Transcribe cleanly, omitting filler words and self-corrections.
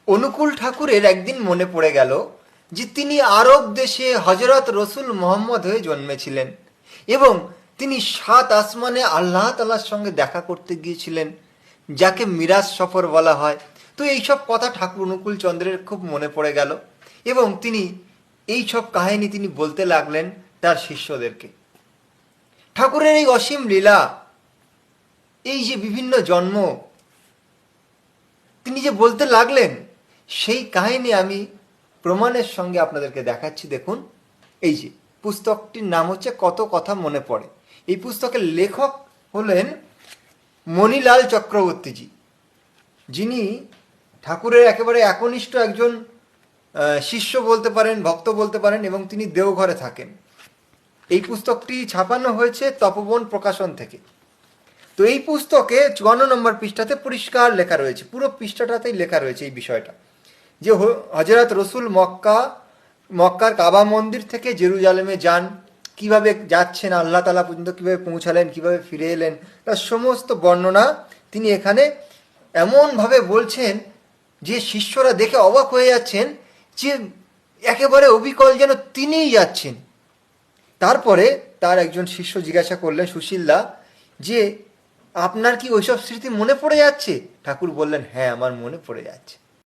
অনুকূল ঠাকুরের একদিন মনে পড়ে গেল যে তিনি আরব দেশে হজরত রসুল মোহাম্মদ হয়ে জন্মেছিলেন এবং তিনি 7 আসমানে আল্লাহ তাআলার সঙ্গে দেখা করতে গিয়েছিলেন, যাকে মিরাজ সফর বলা হয়। তো এইসব কথা ঠাকুর অনুকূল চন্দ্রের খুব মনে পড়ে গেল এবং তিনি এই সব কাহিনী তিনি বলতে লাগলেন তার শিষ্যদেরকে। ঠাকুরের এই অসীম লীলা, এই যে বিভিন্ন জন্ম তিনি যে বলতে লাগলেন, সেই কাহিনী আমি প্রমাণের সঙ্গে আপনাদেরকে দেখাচ্ছি। দেখুন, এই যে পুস্তকটির নাম হচ্ছে কত কথা মনে পড়ে। এই পুস্তকের লেখক হলেন মণিলাল চক্রবর্তীজি, যিনি ঠাকুরের একেবারে একনিষ্ঠ একজন শিষ্য বলতে পারেন, ভক্ত বলতে পারেন, এবং তিনি দেওঘরে থাকেন। এই পুস্তকটি ছাপানো হয়েছে তপবন প্রকাশন থেকে। তো এই পুস্তকে 54 নম্বর পৃষ্ঠাতে পরিষ্কার লেখা রয়েছে, পুরো পৃষ্ঠাটাতেই লেখা রয়েছে এই বিষয়টা, যে হযরত রসুল মক্কার কাবা মন্দির থেকে জেরুজালেমে যান, কিভাবে যাচ্ছেন, আল্লাহ তাআলা পর্যন্ত কিভাবে পৌঁছালেন, কিভাবে ফিরে এলেন, তার সমস্ত বর্ণনা তিনি এখানে এমনভাবে বলছেন যে শিষ্যরা দেখে অবাক হয়ে যাচ্ছেন, যে একেবারে অবিকল যেন তিনিই যাচ্ছেন। তারপরে তার একজন শিষ্য জিজ্ঞাসা করলেন, সুশীলদা, যে আপনার কি ওইসব স্মৃতি মনে পড়ে যাচ্ছে? ঠাকুর বললেন, হ্যাঁ, আমার মনে পড়ে যাচ্ছে।